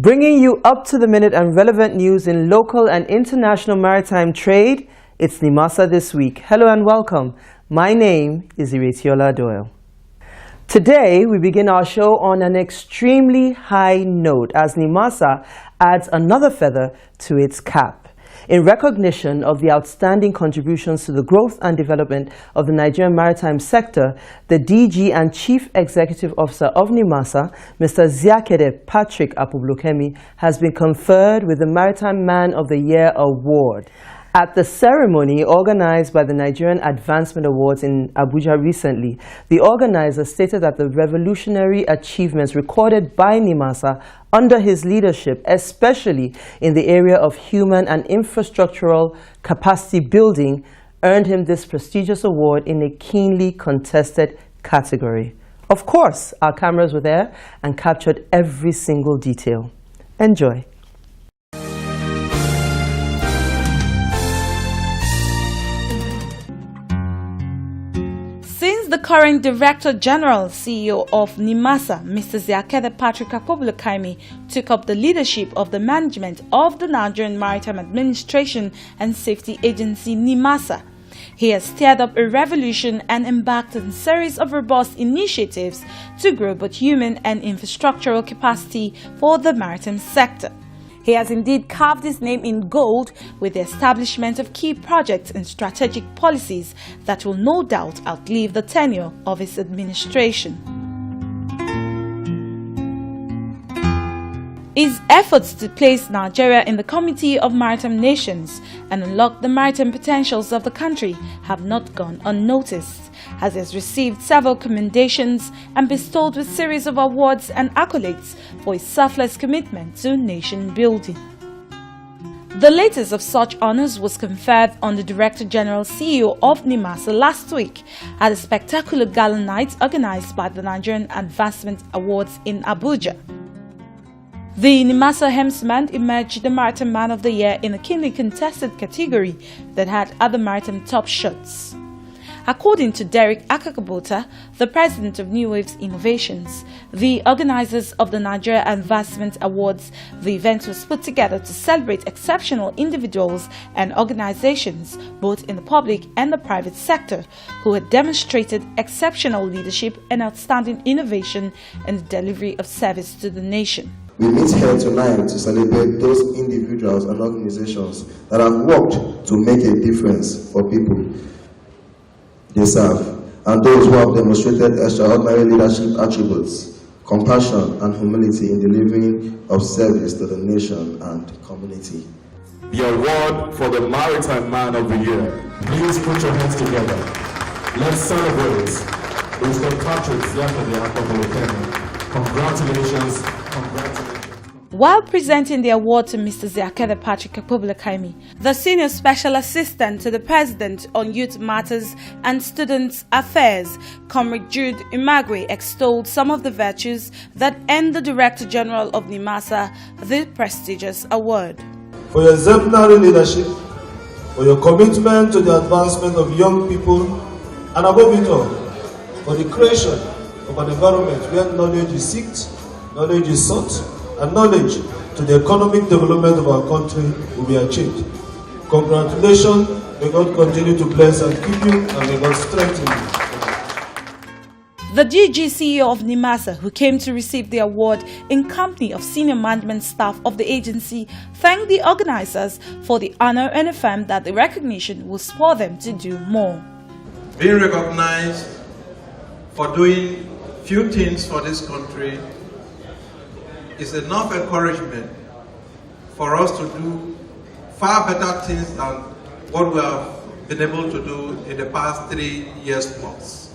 Bringing you up-to-the-minute and relevant news in local and international maritime trade, it's Nimasa this week. Hello and welcome. My name is Iretiola Doyle. Today, we begin our show on an extremely high note as Nimasa adds another feather to its cap. In recognition of the outstanding contributions to the growth and development of the Nigerian maritime sector, the DG and Chief Executive Officer of Nimasa, Mr. Ziakede Patrick Apublukemi, has been conferred with the Maritime Man of the Year Award. At the ceremony organized by the Nigerian Advancement Awards in Abuja recently, the organizer stated that the revolutionary achievements recorded by Nimasa under his leadership, especially in the area of human and infrastructural capacity building, earned him this prestigious award in a keenly contested category. Of course, our cameras were there and captured every single detail. Enjoy. Since the current Director General CEO of Nimasa, Mr. Ziakede Patrick Apublukemi, took up the leadership of the management of the Nigerian Maritime Administration and Safety Agency Nimasa, he has stirred up a revolution and embarked on a series of robust initiatives to grow both human and infrastructural capacity for the maritime sector. He has indeed carved his name in gold with the establishment of key projects and strategic policies that will no doubt outlive the tenure of his administration. His efforts to place Nigeria in the Committee of Maritime Nations and unlock the maritime potentials of the country have not gone unnoticed, as he has received several commendations and bestowed a series of awards and accolades for his selfless commitment to nation building. The latest of such honors was conferred on the Director General CEO of Nimasa last week at a spectacular gala night organized by the Nigerian Advancement Awards in Abuja. The Nimasa helmsman emerged the Maritime Man of the Year in a keenly contested category that had other maritime top shots. According to Derek Akakabota, the president of New Waves Innovations, the organizers of the Nigeria Advancement Awards, the event was put together to celebrate exceptional individuals and organizations, both in the public and the private sector, who had demonstrated exceptional leadership and outstanding innovation in the delivery of service to the nation. We meet here tonight to celebrate those individuals and organizations that have worked to make a difference for people they serve, and those who have demonstrated extraordinary leadership attributes, compassion and humility in delivering of service to the nation and community. The award for the Maritime Man of the Year. Please put your hands together. Let's celebrate Mr. Patrick Apublukemi. Congratulations. While presenting the award to Mr. Ziakede Patrick Apublukemi, the Senior Special Assistant to the President on Youth Matters and Students' Affairs, Comrade Jude Imagwe, extolled some of the virtues that earned the Director General of Nimasa the prestigious award. For your exemplary leadership, for your commitment to the advancement of young people, and above it all, for the creation of an environment where knowledge is sought, knowledge is sought, and knowledge to the economic development of our country will be achieved. Congratulations. May God continue to bless and keep you, and may God strengthen you. The DG CEO of Nimasa, who came to receive the award in company of senior management staff of the agency, thanked the organizers for the honor and affirmed that the recognition will spur them to do more. Being recognized for doing few things for this country is enough encouragement for us to do far better things than what we have been able to do in the past 3 years plus.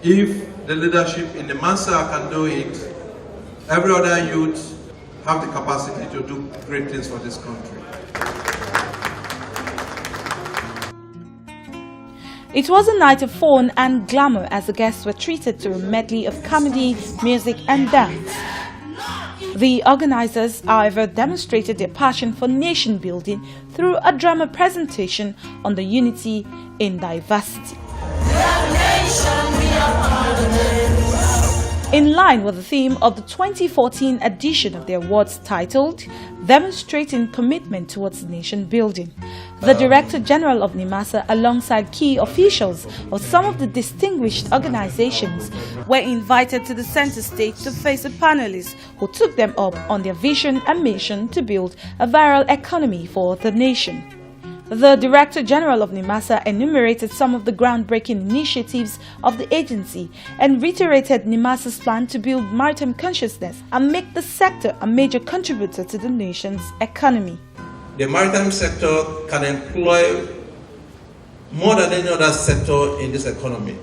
If the leadership in Nimasa can do it, every other youth have the capacity to do great things for this country. It was a night of fun and glamour as the guests were treated to a medley of comedy, music and dance. The organizers, however, demonstrated their passion for nation building through a drama presentation on the unity in diversity. In line with the theme of the 2014 edition of the awards titled Demonstrating Commitment Towards Nation Building, the Director General of Nimasa, alongside key officials of some of the distinguished organizations, were invited to the center stage to face the panelists who took them up on their vision and mission to build a viral economy for the nation. The Director General of Nimasa enumerated some of the groundbreaking initiatives of the agency and reiterated Nimasa's plan to build maritime consciousness and make the sector a major contributor to the nation's economy. The maritime sector can employ more than any other sector in this economy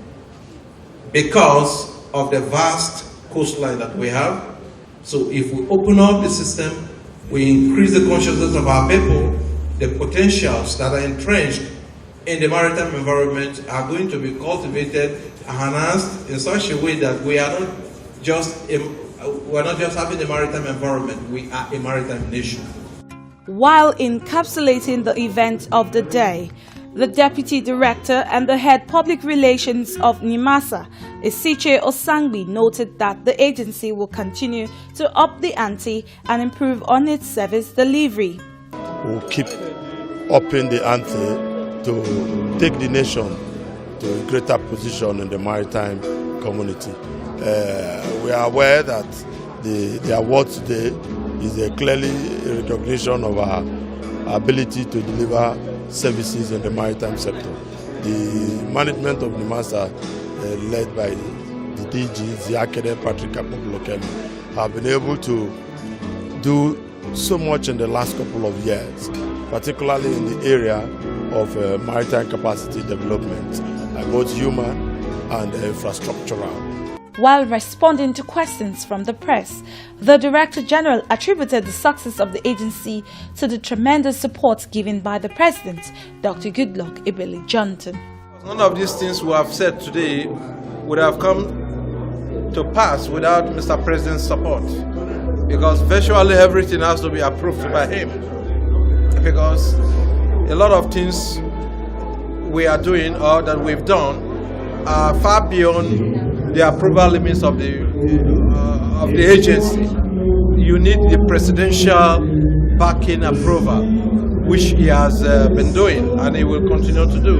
because of the vast coastline that we have. So if we open up the system, we increase the consciousness of our people, the potentials that are entrenched in the maritime environment are going to be cultivated and enhanced in such a way that we are not just having a maritime environment, we are a maritime nation. While encapsulating the event of the day, the Deputy Director and the Head Public Relations of Nimasa, Isiche Osangbi, noted that the agency will continue to up the ante and improve on its service delivery. We'll keep upping the ante to take the nation to a greater position in the maritime community. We are aware that the award today is a clearly recognition of our ability to deliver services in the maritime sector. The management of Nimasa, led by the DG, Ziakede Patrick Apopolokemi, have been able to do so much in the last couple of years, particularly in the area of maritime capacity development, both human and infrastructural. While responding to questions from the press, the Director General attributed the success of the agency to the tremendous support given by the President, Dr. Goodluck Ebele Jonathan. None of these things we have said today would have come to pass without Mr. President's support, because virtually everything has to be approved by him, because a lot of things we are doing or that we've done are far beyond the approval limits of the agency. You need the presidential backing approval, which he has been doing and he will continue to do.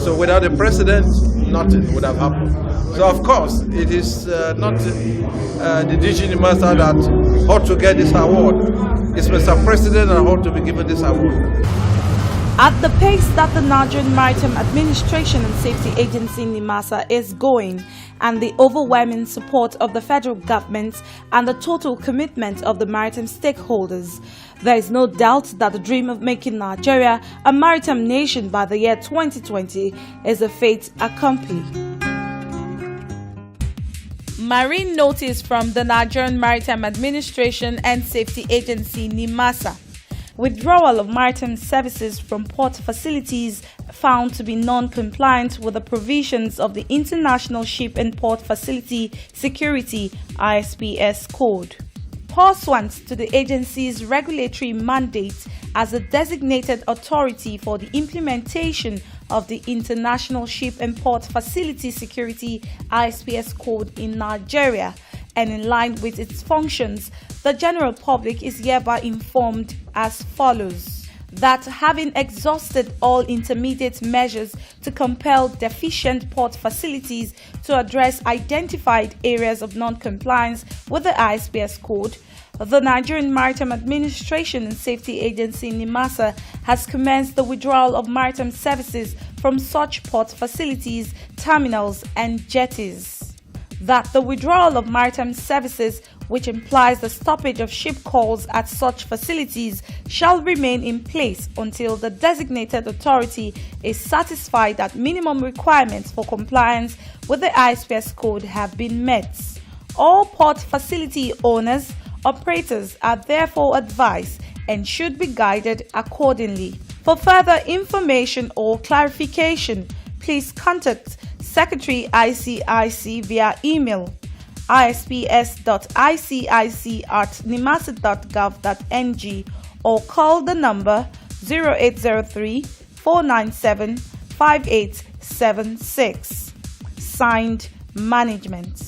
So without the president, nothing would have happened. So of course, it is not the DG Nimasa that ought to get this award. It's Mr. President that ought to be given this award. At the pace that the Nigerian Maritime Administration and Safety Agency Nimasa is going, and the overwhelming support of the federal government and the total commitment of the maritime stakeholders, there is no doubt that the dream of making Nigeria a maritime nation by the year 2020 is a fait accompli. Marine notice from the Nigerian Maritime Administration and Safety Agency Nimasa. Withdrawal of maritime services from port facilities found to be non-compliant with the provisions of the International Ship and Port Facility Security ISPS Code. Pursuant to the agency's regulatory mandate as a designated authority for the implementation of the International Ship and Port Facility Security ISPS Code in Nigeria, and in line with its functions, the general public is hereby informed as follows: that having exhausted all intermediate measures to compel deficient port facilities to address identified areas of non-compliance with the ISPS code, the Nigerian Maritime Administration and Safety Agency Nimasa has commenced the withdrawal of maritime services from such port facilities, terminals and jetties. That the withdrawal of maritime services, which implies the stoppage of ship calls at such facilities, shall remain in place until the designated authority is satisfied that minimum requirements for compliance with the ISPS code have been met. All port facility owners, operators are therefore advised and should be guided accordingly. For further information or clarification, please contact Secretary ICIC via email isps.icic@nimasa.gov.ng or call the number 0803 497 5876. Signed, Management.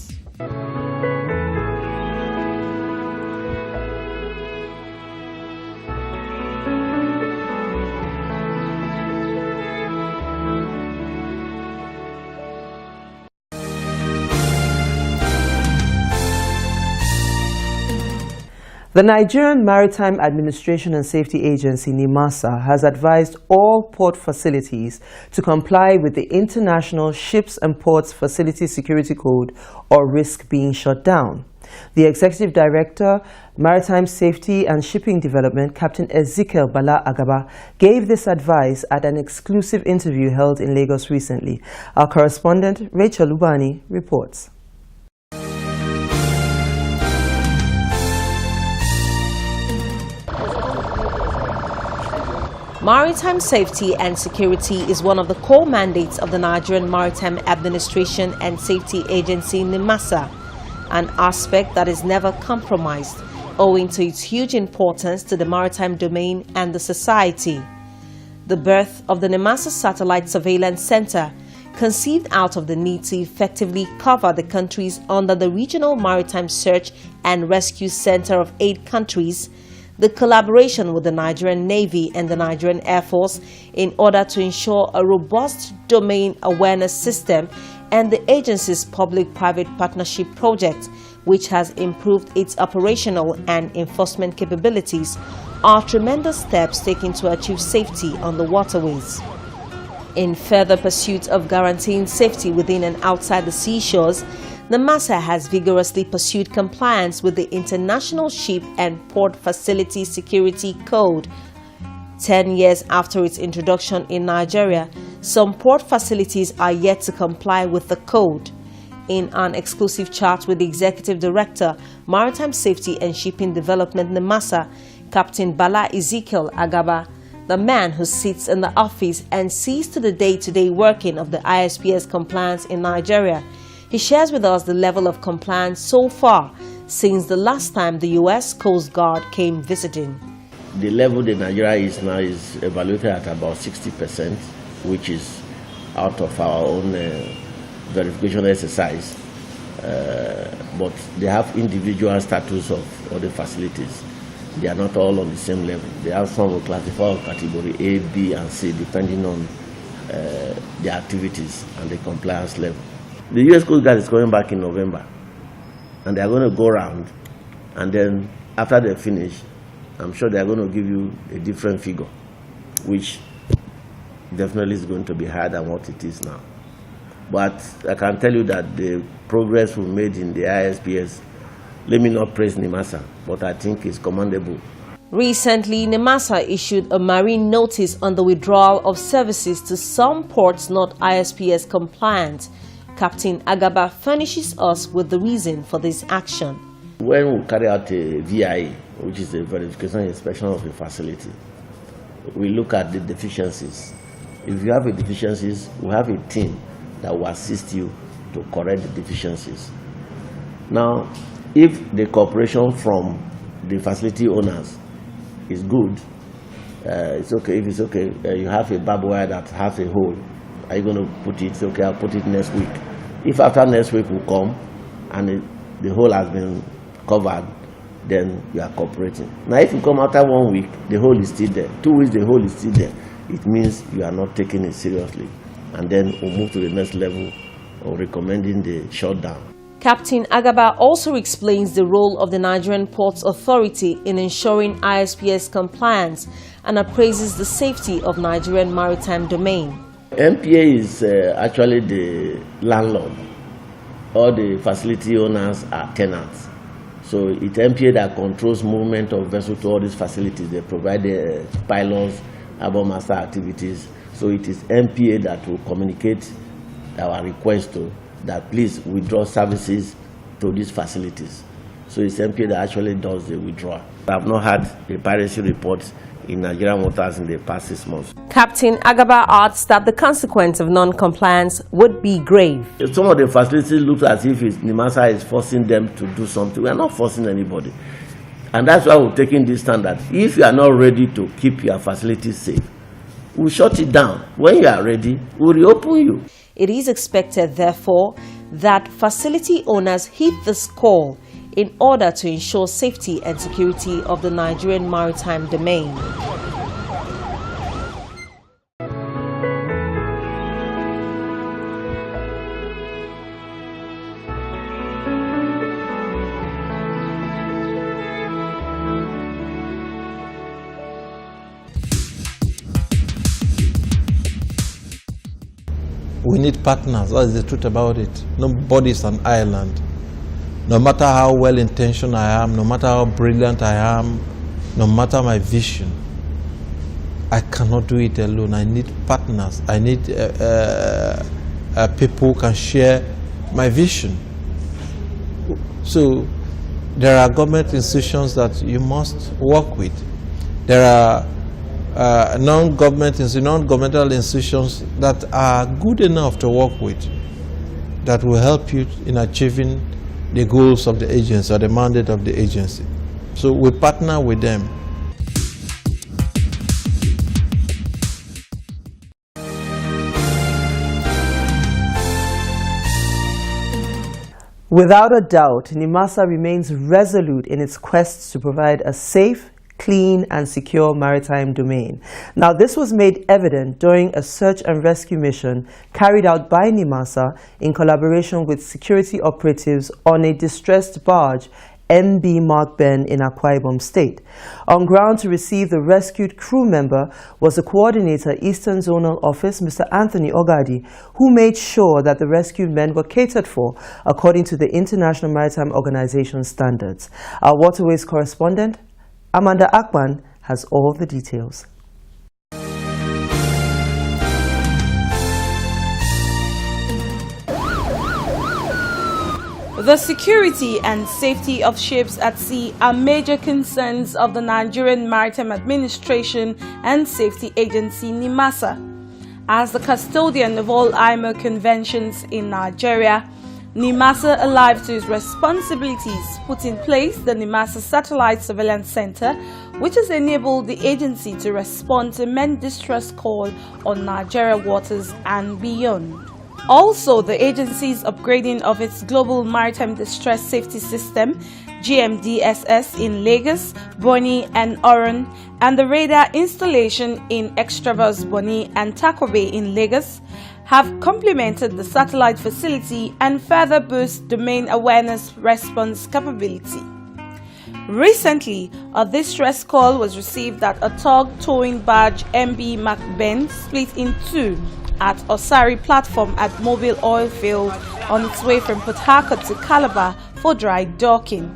The Nigerian Maritime Administration and Safety Agency, Nimasa, has advised all port facilities to comply with the International Ships and Ports Facility Security Code or risk being shut down. The Executive Director, Maritime Safety and Shipping Development, Captain Ezekiel Bala Agaba, gave this advice at an exclusive interview held in Lagos recently. Our correspondent, Rachel Lubani, reports. Maritime safety and security is one of the core mandates of the Nigerian Maritime Administration and Safety Agency, Nimasa, an aspect that is never compromised owing to its huge importance to the maritime domain and the society. The birth of the Nimasa Satellite Surveillance Center, conceived out of the need to effectively cover the countries under the Regional Maritime Search and Rescue Center of 8 countries, the collaboration with the Nigerian Navy and the Nigerian Air Force in order to ensure a robust domain awareness system, and the agency's public-private partnership project, which has improved its operational and enforcement capabilities, are tremendous steps taken to achieve safety on the waterways. In further pursuit of guaranteeing safety within and outside the seashores, Nimasa has vigorously pursued compliance with the International Ship and Port Facility Security Code. 10 years after its introduction in Nigeria, some port facilities are yet to comply with the code. In an exclusive chat with the Executive Director, Maritime Safety and Shipping Development, Nimasa, Captain Bala Ezekiel Agaba, the man who sits in the office and sees to the day-to-day working of the ISPS compliance in Nigeria, he shares with us the level of compliance so far since the last time the U.S. Coast Guard came visiting. The level that Nigeria is now is evaluated at about 60%, which is out of our own verification exercise. But they have individual status of all the facilities. They are not all on the same level. They have some will classify category A, B, and C, depending on their activities and the compliance level. The U.S. Coast Guard is coming back in November, and they are going to go around, and then after they finish, I'm sure they are going to give you a different figure, which definitely is going to be higher than what it is now. But I can tell you that the progress we made in the ISPS, let me not praise Nimasa, but I think it's commendable. Recently, Nimasa issued a marine notice on the withdrawal of services to some ports not ISPS compliant. Captain Agaba furnishes us with the reason for this action. When we carry out a VIA, which is a verification inspection of a facility, we look at the deficiencies. If you have a deficiencies, we have a team that will assist you to correct the deficiencies. Now, if the cooperation from the facility owners is good, it's okay. If it's okay, you have a barbed wire that has a hole, are you going to put it? It's okay, I'll put it next week. If after next week we come and the hole has been covered, then you are cooperating. Now, if you come after 1 week, the hole is still there. 2 weeks, the hole is still there. It means you are not taking it seriously. And then we'll move to the next level of recommending the shutdown. Captain Agaba also explains the role of the Nigerian Ports Authority in ensuring ISPS compliance and appraises the safety of Nigerian maritime domain. NPA is actually the landlord. All the facility owners are tenants. So it's NPA that controls movement of vessels to all these facilities. They provide the pilots, harbor master activities. So it is NPA that will communicate our request to that please withdraw services to these facilities. So it's NPA that actually does the withdrawal. I have not had a piracy report in Nigerian waters in the past 6 months. Captain Agaba adds that the consequence of non-compliance would be grave. Some of the facilities look as if Nimasa is forcing them to do something. We are not forcing anybody. And that's why we're taking this standard. If you are not ready to keep your facilities safe, we'll shut it down. When you are ready, we'll reopen you. It is expected, therefore, that facility owners heed this call in order to ensure safety and security of the Nigerian maritime domain. we need partners. That is the truth about it. Nobody is an island. No matter how well-intentioned I am, no matter how brilliant I am, no matter my vision, I cannot do it alone. I need partners. I need people who can share my vision. So there are government institutions that you must work with. There are non-governmental institutions that are good enough to work with, that will help you in achieving the goals of the agency or the mandate of the agency. So we partner with them. Without a doubt, Nimasa remains resolute in its quest to provide a safe, clean and secure maritime domain. Now, this was made evident during a search and rescue mission carried out by Nimasa in collaboration with security operatives on a distressed barge, MB Mark Ben in Akwa Ibom State. On ground to receive the rescued crew member was the coordinator, Eastern Zonal Office, Mr. Anthony Ogadi, who made sure that the rescued men were catered for according to the International Maritime Organization standards. Our waterways correspondent, Amanda Akpan, has all the details. The security and safety of ships at sea are major concerns of the Nigerian Maritime Administration and Safety Agency Nimasa. As the custodian of all IMO conventions in Nigeria, Nimasa, alive to its responsibilities, put in place the Nimasa Satellite Surveillance Center, which has enabled the agency to respond to men distress call on Nigeria waters and beyond. Also, the agency's upgrading of its Global Maritime Distress Safety System, GMDSS, in Lagos, Bonny and Oran, and the radar installation in Extravas, Bonny and Takwa Bay in Lagos have complemented the satellite facility and further boost domain awareness response capability. Recently, a distress call was received that a tug towing barge MB Mark Ben split in two at Osari platform at Mobile Oil Field on its way from Port Harcourt to Calabar for dry docking.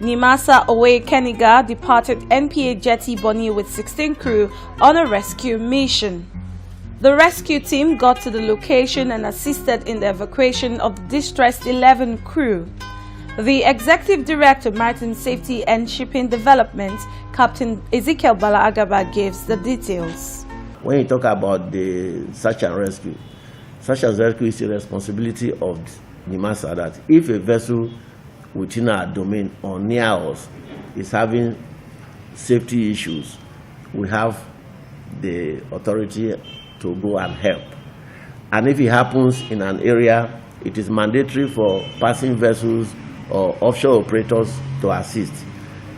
Nimasa Owe Keniga departed NPA Jetty Bonny with 16 crew on a rescue mission. The rescue team got to the location and assisted in the evacuation of the distressed 11 crew. The Executive Director, Maritime Safety and Shipping Development, Captain Ezekiel Bala-Agaba, gives the details. When you talk about the search and rescue is the responsibility of Nimasa, that if a vessel within our domain or near us is having safety issues, we have the authority to go and help. And if it happens in an area, it is mandatory for passing vessels or offshore operators to assist.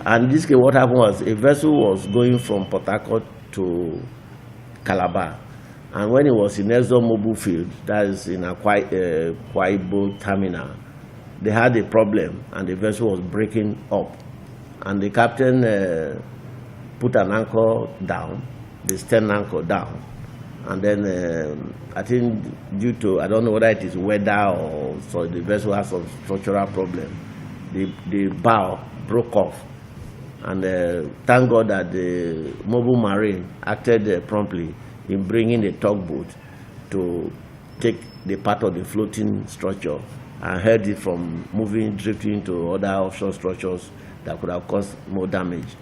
And in this case, what happened was a vessel was going from Port Harcourt to Calabar, and when it was in Exxon Mobil field, that is in a Kwaibo terminal, they had a problem and the vessel was breaking up, and the captain put an anchor down, the stern anchor down, and then I think due to, I don't know whether it is weather or so, the vessel has some structural problem, the bow broke off. And thank God that the Mobile Marine acted promptly in bringing the tugboat to take the part of the floating structure and held it from drifting to other offshore structures that could have caused more damage.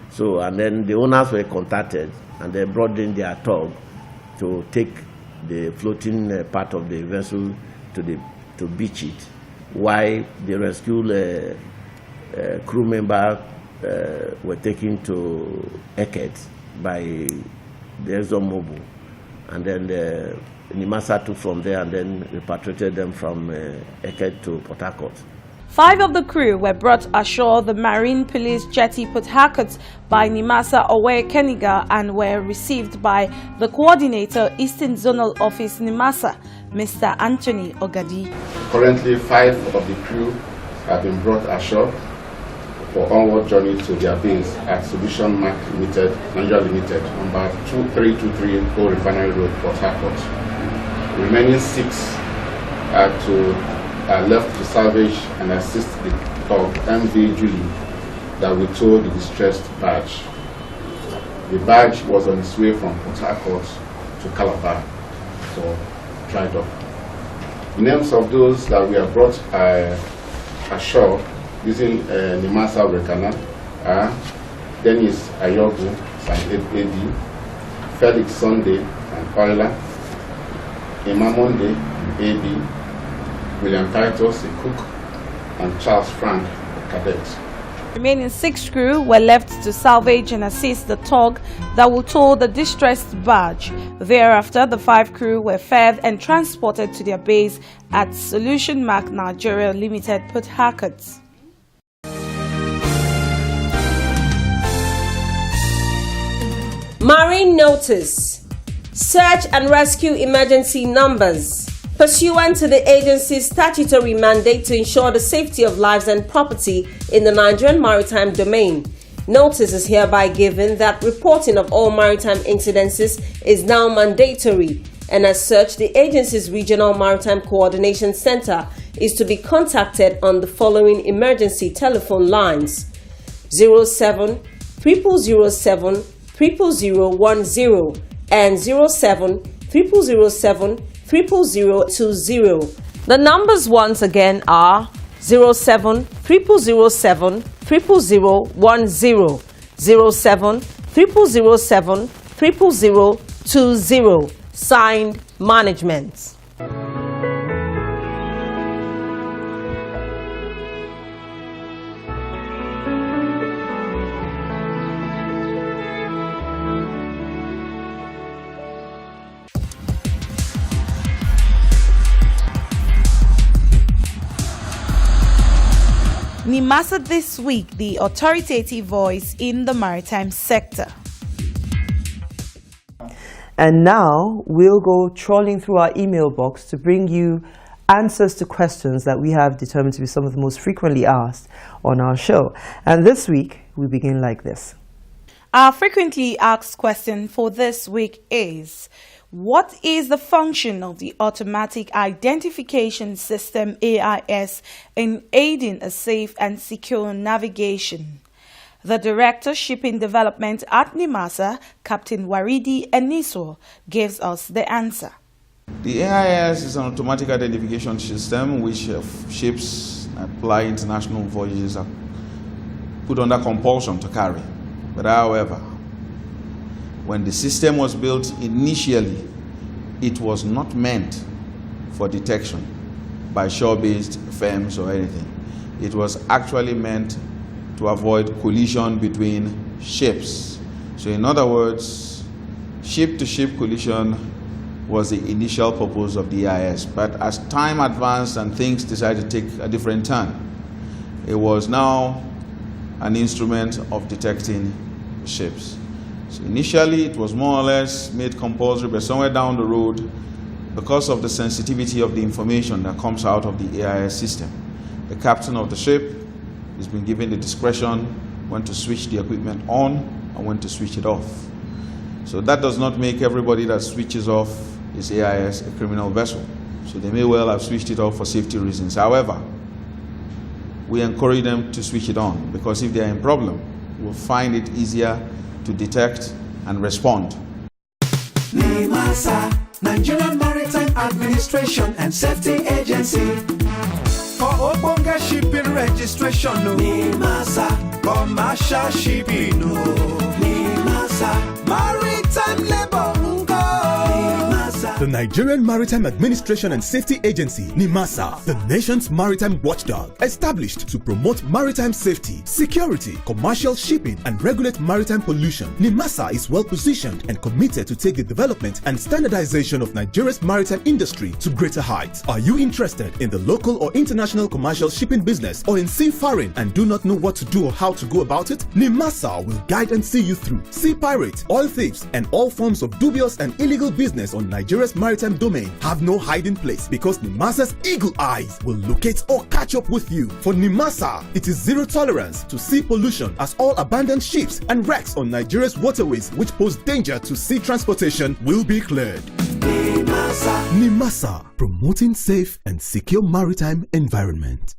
So, and then the owners were contacted and they brought in their tug to take the floating part of the vessel to beach it, while the rescue crew member were taken to Eket by the Exxon Mobil, and then Nimasa took from there and then repatriated them from Eket to Port Harcourt. 5 of the crew were brought ashore the Marine Police Jetty Port Harcourt by Nimasa Owe Keniga and were received by the coordinator, Eastern Zonal Office Nimasa, Mr. Anthony Ogadi. Currently, 5 of the crew have been brought ashore for onward journey to their base at Solution Mark Limited, Nigeria Limited, number 2323 Old Refinery Road, Port Harcourt. Remaining 6 are left to salvage and assist the tug MV Julie that will tow the distressed barge. The barge was on its way from Port Harcourt to Calabar for dry dock. The names of those that were brought ashore using Nimasa Rekana are Dennis Ayogu, AD, Felix Sunday, an oiler, Imamonde, AB, William Titus, a cook, and Charles Frank, a cadet. Remaining 6 crew were left to salvage and assist the tug that will tow the distressed barge. Thereafter, the 5 crew were fed and transported to their base at Solution Mark Nigeria Limited, Port Harcourt. Marine notice. Search and rescue emergency numbers. Pursuant to the agency's statutory mandate to ensure the safety of lives and property in the Nigerian maritime domain, notice is hereby given that reporting of all maritime incidences is now mandatory, and as such, the agency's Regional Maritime Coordination Center is to be contacted on the following emergency telephone lines: 07 0007 00010 and 07 0007 00020. The numbers once again are 07 0007 00010, 07 0007 00020. Signed, Management. Nimasa this week, the authoritative voice in the maritime sector. And now we'll go trawling through our email box to bring you answers to questions that we have determined to be some of the most frequently asked on our show. And this week, we begin like this. Our frequently asked question for this week is: what is the function of the Automatic Identification System AIS in aiding a safe and secure navigation? The Director Shipping Development at Nimasa, Captain Waridi Eniso, gives us the answer. The AIS is an automatic identification system which ships apply international voyages are put under compulsion to carry. But however, when the system was built initially, it was not meant for detection by shore-based firms or anything. It was actually meant to avoid collision between ships. So in other words, ship-to-ship collision was the initial purpose of the AIS. But as time advanced and things decided to take a different turn, it was now an instrument of detecting ships. So initially, it was more or less made compulsory, but somewhere down the road, because of the sensitivity of the information that comes out of the AIS system, the captain of the ship has been given the discretion when to switch the equipment on and when to switch it off. So that does not make everybody that switches off his AIS a criminal vessel. So they may well have switched it off for safety reasons. However, we encourage them to switch it on, because if they are in problem, we'll find it easier to detect and respond. Nimasa, Nigerian Maritime Administration and Safety Agency. For Obonga shipping registration, no. Nimasa, commercial shipping, no. Nimasa, maritime labor, The Nigerian Maritime Administration and Safety Agency, Nimasa, the nation's maritime watchdog, established to promote maritime safety, security, commercial shipping, and regulate maritime pollution. Nimasa is well positioned and committed to take the development and standardization of Nigeria's maritime industry to greater heights. Are you interested in the local or international commercial shipping business, or in seafaring and do not know what to do or how to go about it? Nimasa will guide and see you through. Sea pirates, oil thieves, and all forms of dubious and illegal business on Nigeria's maritime domain have no hiding place, because Nimasa's eagle eyes will locate or catch up with you. For Nimasa, it is zero tolerance to sea pollution, as all abandoned ships and wrecks on Nigeria's waterways which pose danger to sea transportation will be cleared. Nimasa. Nimasa, promoting safe and secure maritime environment.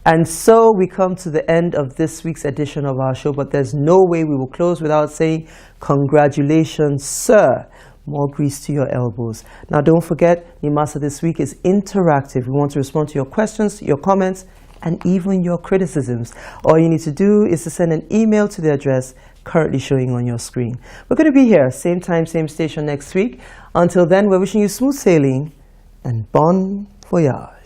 And so we come to the end of this week's edition of our show, but there's no way we will close without saying congratulations, sir. More grease to your elbows. Now don't forget, Nimasa this week is interactive. We want to respond to your questions, your comments, and even your criticisms. All you need to do is to send an email to the address currently showing on your screen. We're going to be here, same time, same station next week. Until then, we're wishing you smooth sailing and bon voyage.